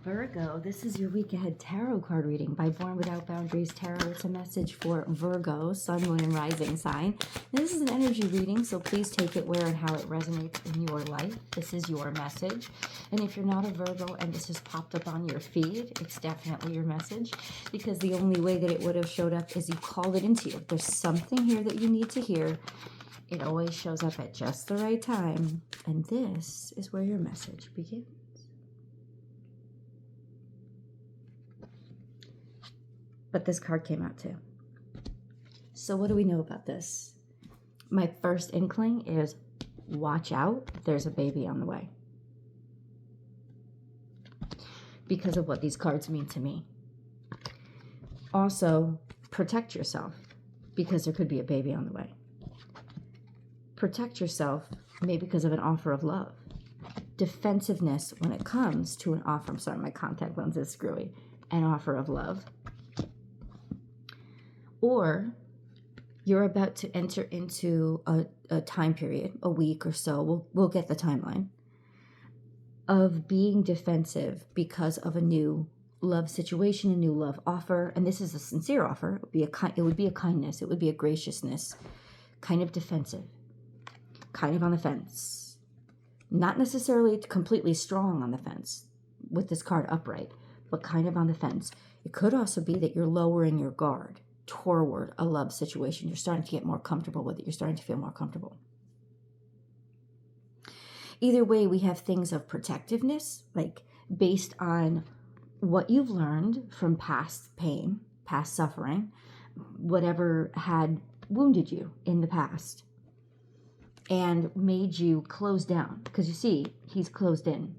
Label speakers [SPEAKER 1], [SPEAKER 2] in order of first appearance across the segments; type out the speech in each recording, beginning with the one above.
[SPEAKER 1] Virgo, this is your week ahead tarot card reading by Born Without Boundaries Tarot. It's a message for Virgo, sun, moon, and rising sign. This is an energy reading, so please take it where and how it resonates in your life. This is your message. And if you're not a Virgo and this has popped up on your feed, it's definitely your message, because the only way that it would have showed up is you called it into you. If there's something here that you need to hear, it always shows up at just the right time. And this is where your message begins. But this card came out too. So what do we know about this? My first inkling is watch out, there's a baby on the way. Because of what these cards mean to me. Also, protect yourself, because there could be a baby on the way. Protect yourself, maybe because of an offer of love. Defensiveness when it comes to an offer. I'm sorry, my contact lens is screwy. An offer of love. Or you're about to enter into a time period, a week or so, we'll get the timeline, of being defensive because of a new love situation, a new love offer. And this is a sincere offer. It would be a kindness. It would be a graciousness. Kind of defensive. Kind of on the fence. Not necessarily completely strong on the fence with this card upright, but kind of on the fence. It could also be that you're lowering your guard toward a love situation. You're starting to get more comfortable with it. You're starting to feel more comfortable. Either way, we have things of protectiveness, like based on what you've learned from past pain, past suffering, whatever had wounded you in the past and made you close down. Because you see, he's closed in.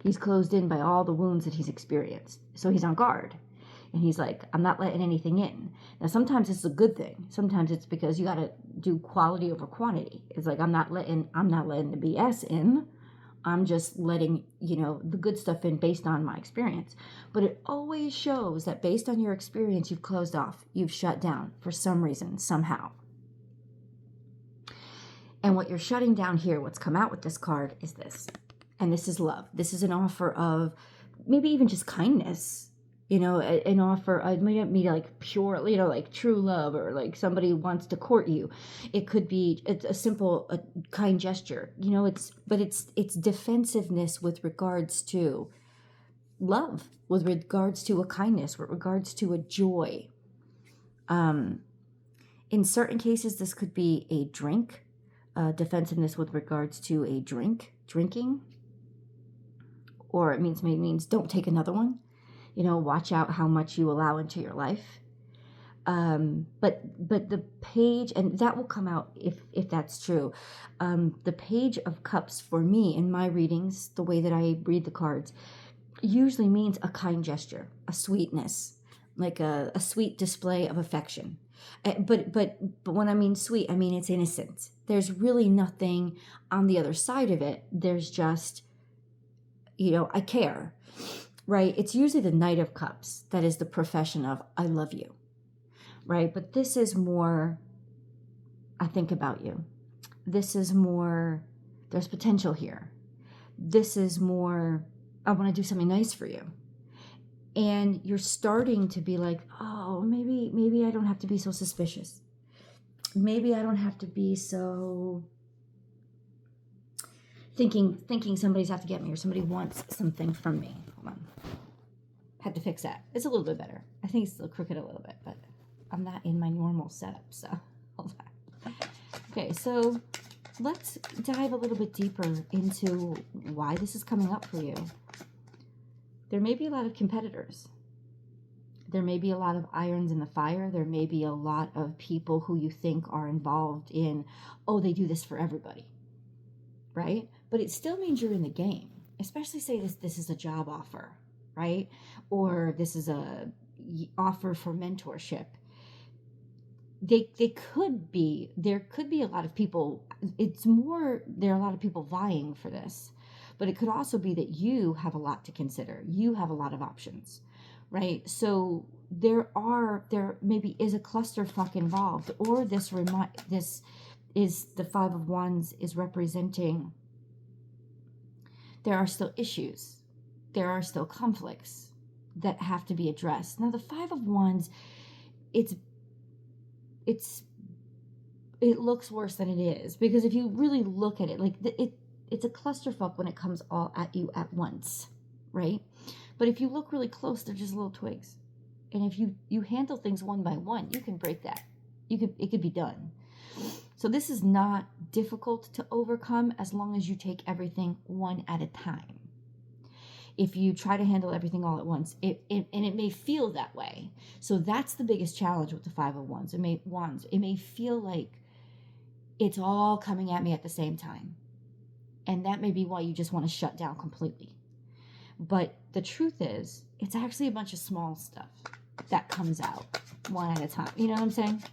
[SPEAKER 1] He's closed in by all the wounds that he's experienced. So he's on guard. And he's like, I'm not letting anything in. Now, sometimes it's a good thing. Sometimes it's because you got to do quality over quantity. It's like, I'm not letting the BS in. I'm just letting, the good stuff in based on my experience. But it always shows that based on your experience, you've closed off. You've shut down for some reason, somehow. And what you're shutting down here, what's come out with this card is this. And this is love. This is an offer of maybe even just kindness. An offer, it might not be like pure, like true love, or like somebody wants to court you. It could be a simple, kind gesture, it's defensiveness with regards to love, with regards to a kindness, with regards to a joy. In certain cases, this could be a drink, defensiveness with regards to a drinking, or it means don't take another one. Watch out how much you allow into your life. But the page, and that will come out if that's true. The Page of Cups for me in my readings, the way that I read the cards, usually means a kind gesture, a sweetness, like a sweet display of affection. But when I mean sweet, I mean it's innocent. There's really nothing on the other side of it. There's just, I care. Right? It's usually the Knight of Cups that is the profession of, I love you. Right? But this is more, I think about you. This is more, there's potential here. This is more, I want to do something nice for you. And you're starting to be like, oh, maybe I don't have to be so suspicious. Maybe I don't have to be so thinking somebody's out to get me or somebody wants something from me. Hold on. Had to fix that. It's a little bit better. I think it's still crooked a little bit, but I'm not in my normal setup, so hold on. Okay, so let's dive a little bit deeper into why this is coming up for you. There may be a lot of competitors. There may be a lot of irons in the fire. There may be a lot of people who you think are involved in, oh, they do this for everybody, right? But it still means you're in the game, especially say this is a job offer, right? Or this is a offer for mentorship. There could be a lot of people. There are a lot of people vying for this, but it could also be that you have a lot to consider. You have a lot of options, right? So there maybe is a clusterfuck involved, or this is the Five of Wands is representing there are still issues there are still conflicts that have to be addressed. Now, the Five of Wands, it looks worse than it is, because if you really look at it, like it's a clusterfuck when it comes all at you at once, right? But if you look really close, they're just little twigs. And if you handle things one by one, you can break that. It could be done. So this is not difficult to overcome as long as you take everything one at a time. If you try to handle everything all at once, and it may feel that way. So that's the biggest challenge with the Five of Wands. It may feel like it's all coming at me at the same time. And that may be why you just want to shut down completely. But the truth is, it's actually a bunch of small stuff that comes out one at a time. You know what I'm saying?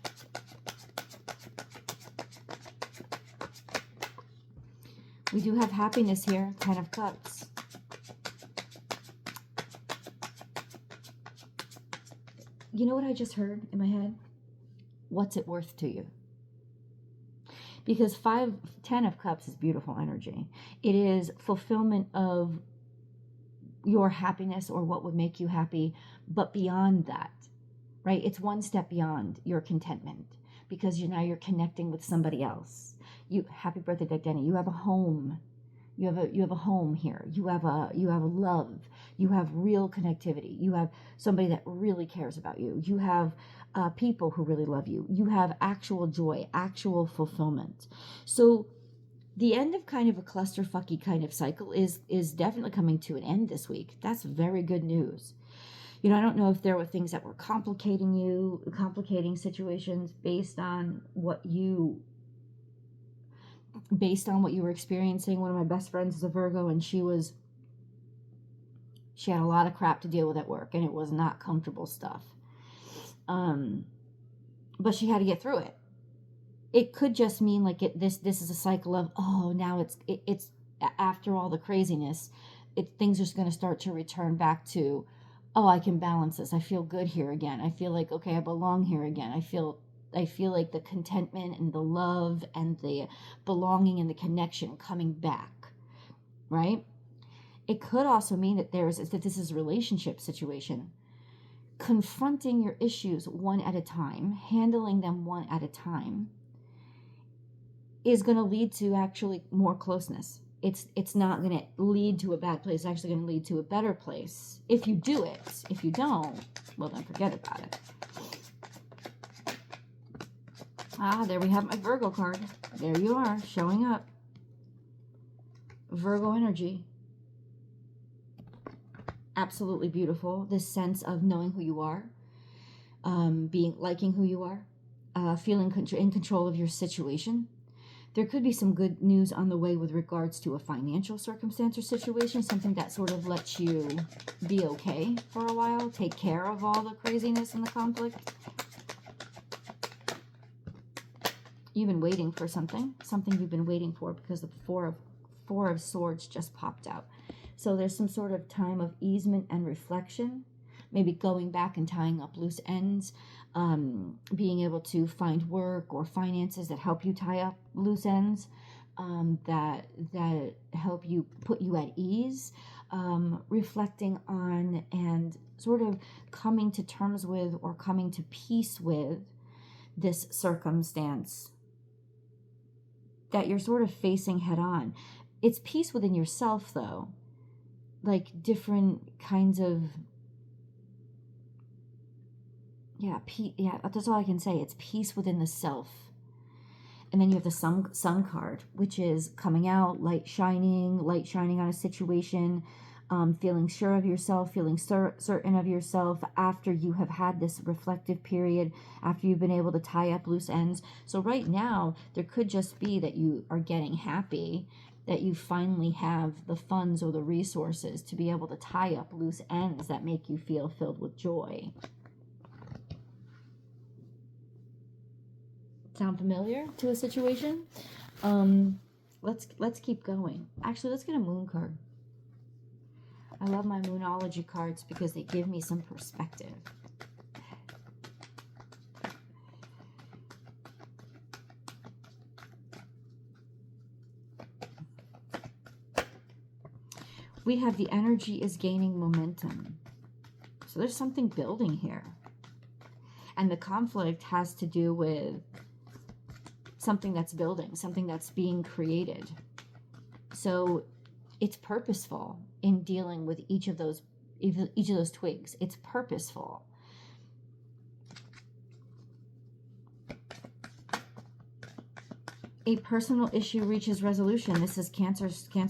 [SPEAKER 1] We do have happiness here, 10 of Cups. You know what I just heard in my head? What's it worth to you? Because 10 of Cups is beautiful energy. It is fulfillment of your happiness or what would make you happy, but beyond that, right? It's one step beyond your contentment, because now you're connecting with somebody else. Happy birthday, Denny. You have a home. You have a home here. You have a love. You have real connectivity. You have somebody that really cares about you. You have people who really love you. You have actual joy, actual fulfillment. So the end of kind of a clusterfucky kind of cycle is definitely coming to an end this week. That's very good news. You know, I don't know if there were things that were complicating situations based on what you were experiencing. One of my best friends is a Virgo, and she had a lot of crap to deal with at work, and it was not comfortable stuff. But she had to get through it. It could just mean like this is a cycle of, now it's after all the craziness, things are just going to start to return back to, I can balance this. I feel good here again. I feel like, okay, I belong here again. I feel like the contentment and the love and the belonging and the connection coming back, right? It could also mean that this is a relationship situation. Confronting your issues one at a time, handling them one at a time, is going to lead to actually more closeness. It's not going to lead to a bad place. It's actually going to lead to a better place if you do it. If you don't, well, then forget about it. There we have my Virgo card. There you are, showing up. Virgo energy. Absolutely beautiful. This sense of knowing who you are, liking who you are, feeling in control of your situation. There could be some good news on the way with regards to a financial circumstance or situation, something that sort of lets you be okay for a while, take care of all the craziness and the conflict. You've been waiting for something you've been waiting for, because the Four of Swords just popped out. So there's some sort of time of easement and reflection, maybe going back and tying up loose ends, being able to find work or finances that help you tie up loose ends, that help you put you at ease, reflecting on and sort of coming to terms with or coming to peace with this circumstance that you're sort of facing head on. It's peace within yourself, though, like different kinds of, that's all I can say. It's peace within the self. And then you have the sun card, which is coming out, light shining on a situation, feeling sure of yourself, feeling certain of yourself after you have had this reflective period, after you've been able to tie up loose ends. So right now, there could just be that you are getting happy, that you finally have the funds or the resources to be able to tie up loose ends that make you feel filled with joy. Sound familiar to a situation? Let's keep going. Actually, let's get a moon card. I love my moonology cards because they give me some perspective. We have the energy is gaining momentum. So there's something building here. And the conflict has to do with something that's building, something that's being created. So it's purposeful in dealing with each of those twigs. It's purposeful. A personal issue reaches resolution. This is Cancer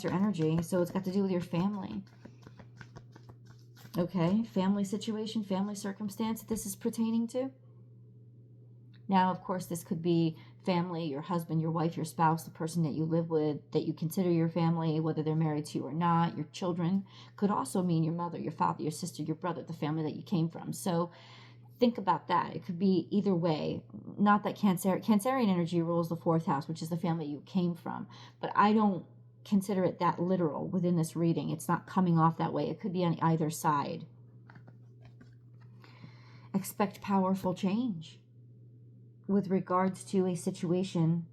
[SPEAKER 1] energy, so it's got to do with your family. Okay, family situation, family circumstance that this is pertaining to. Now, of course, this could be family, your husband, your wife, your spouse, the person that you live with, that you consider your family, whether they're married to you or not. Your children could also mean your mother, your father, your sister, your brother, the family that you came from. So think about that. It could be either way. Not that Cancerian energy rules the 4th house, which is the family you came from. But I don't consider it that literal within this reading. It's not coming off that way. It could be on either side. Expect powerful change. With regards to a situation,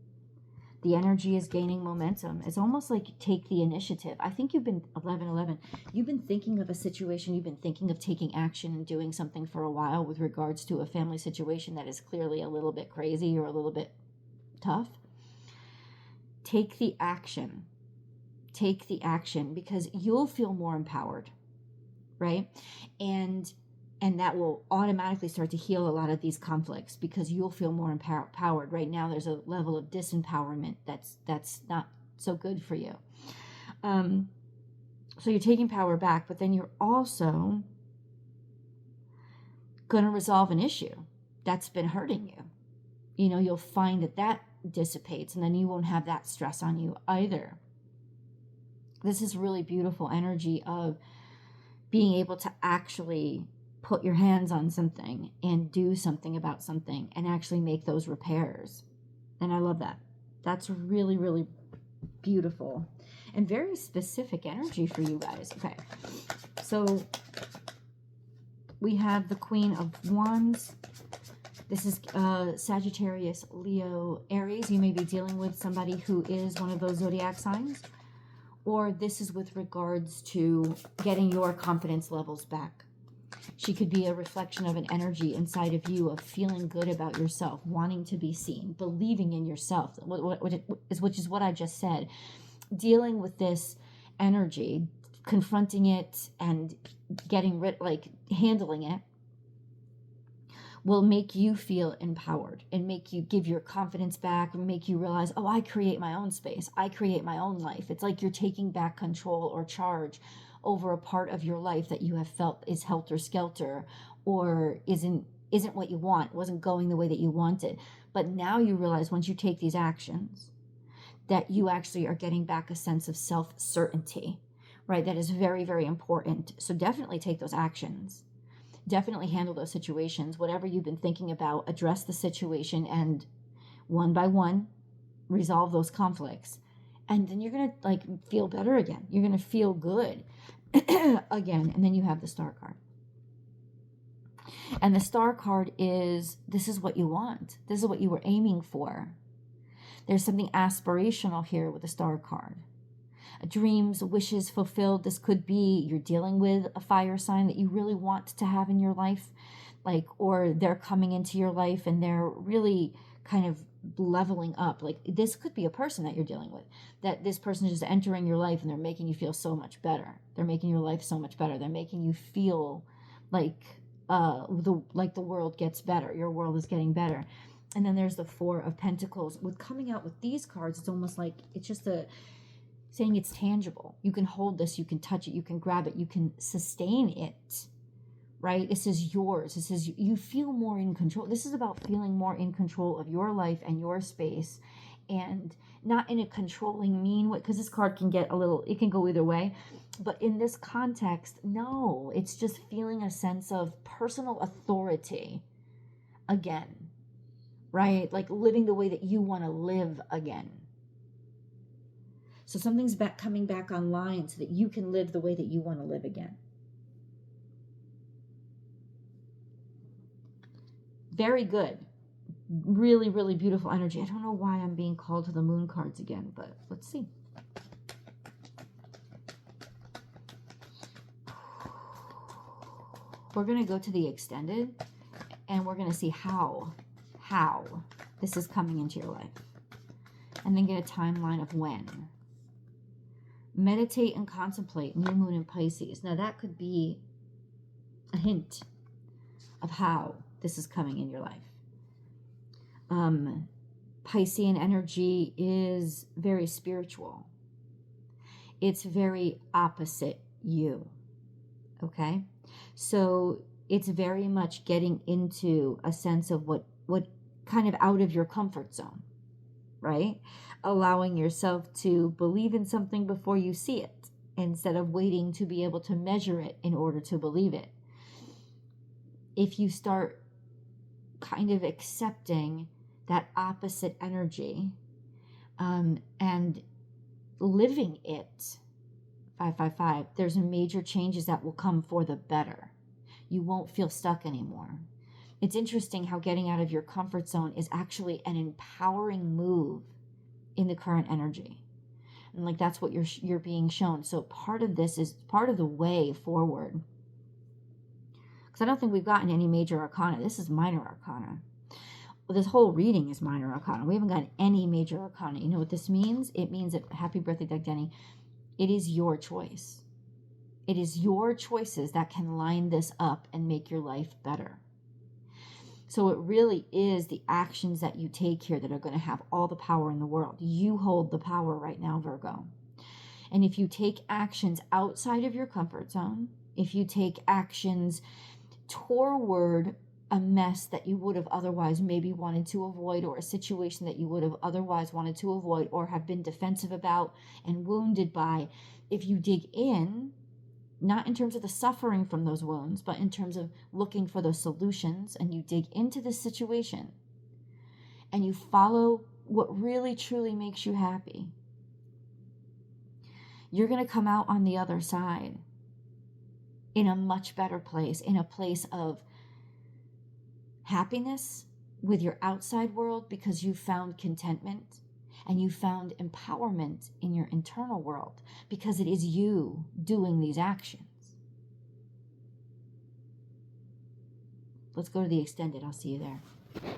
[SPEAKER 1] the energy is gaining momentum. It's almost like take the initiative. I think you've been, 1111, you've been thinking of a situation, you've been thinking of taking action and doing something for a while with regards to a family situation that is clearly a little bit crazy or a little bit tough. Take the action. Take the action, because you'll feel more empowered, right? And that will automatically start to heal a lot of these conflicts, because you'll feel more empowered. Right now, there's a level of disempowerment that's not so good for you. So you're taking power back, but then you're also going to resolve an issue that's been hurting you. You know, you'll find that dissipates, and then you won't have that stress on you either. This is really beautiful energy of being able to actually put your hands on something and do something about something and actually make those repairs. And I love that. That's really, really beautiful and very specific energy for you guys. Okay, so we have the Queen of Wands. This is Sagittarius, Leo, Aries. You may be dealing with somebody who is one of those zodiac signs, or this is with regards to getting your confidence levels back. She could be a reflection of an energy inside of you of feeling good about yourself, wanting to be seen, believing in yourself, which is what I just said. Dealing with this energy, confronting it and getting rid, like handling it, will make you feel empowered and make you give your confidence back and make you realize, oh, I create my own space. I create my own life. It's like you're taking back control or charge over a part of your life that you have felt is helter-skelter or isn't what you want, wasn't going the way that you wanted. But now you realize, once you take these actions, that you actually are getting back a sense of self-certainty, right? That is very, very important. So definitely take those actions. Definitely handle those situations. Whatever you've been thinking about, address the situation and one by one, resolve those conflicts. And then you're going to feel better again. You're going to feel good again. And then you have the Star card. And the Star card is, this is what you want. This is what you were aiming for. There's something aspirational here with the Star card. Dreams, wishes fulfilled. This could be you're dealing with a fire sign that you really want to have in your life, or they're coming into your life and they're really kind of leveling up. This could be a person that you're dealing with, that this person is just entering your life and they're making you feel so much better. They're making your life so much better. They're making you feel like the world gets better. Your world is getting better. And then there's the Four of Pentacles. With coming out with these cards, it's almost like it's just saying it's tangible. You can hold this, you can touch it, you can grab it, you can sustain it, right? This is yours. This is, you feel more in control. This is about feeling more in control of your life and your space, and not in a controlling, mean way, because this card can get it can go either way. But in this context, no, it's just feeling a sense of personal authority again, right? Like living the way that you want to live again. So something's coming back online so that you can live the way that you want to live again. Very good. Really, really beautiful energy. I don't know why I'm being called to the moon cards again, but let's see. We're going to go to the extended, and we're going to see how this is coming into your life. And then get a timeline of when. Meditate and contemplate, new moon in Pisces. Now that could be a hint of how this is coming in your life. Piscean energy is very spiritual. It's very opposite you. Okay? So it's very much getting into a sense of what kind of out of your comfort zone, right? Allowing yourself to believe in something before you see it, instead of waiting to be able to measure it in order to believe it. If you start kind of accepting that opposite energy and living it, 555, there's major changes that will come for the better. You won't feel stuck anymore. It's interesting how getting out of your comfort zone is actually an empowering move in the current energy. And like that's what you're being shown. So part of this is part of the way forward. Because I don't think we've gotten any major arcana. This is minor arcana. Well, this whole reading is minor arcana. We haven't gotten any major arcana. You know what this means? It means that, happy birthday, Doug Denny, it is your choice. It is your choices that can line this up and make your life better. So it really is the actions that you take here that are going to have all the power in the world. You hold the power right now, Virgo. And if you take actions outside of your comfort zone, if you take actions toward a mess that you would have otherwise maybe wanted to avoid, or a situation that you would have otherwise wanted to avoid or have been defensive about and wounded by, if you dig in, not in terms of the suffering from those wounds, but in terms of looking for those solutions, and you dig into the situation and you follow what really truly makes you happy, you're going to come out on the other side in a much better place, in a place of happiness with your outside world, because you found contentment and you found empowerment in your internal world, because it is you doing these actions. Let's go to the extended. I'll see you there.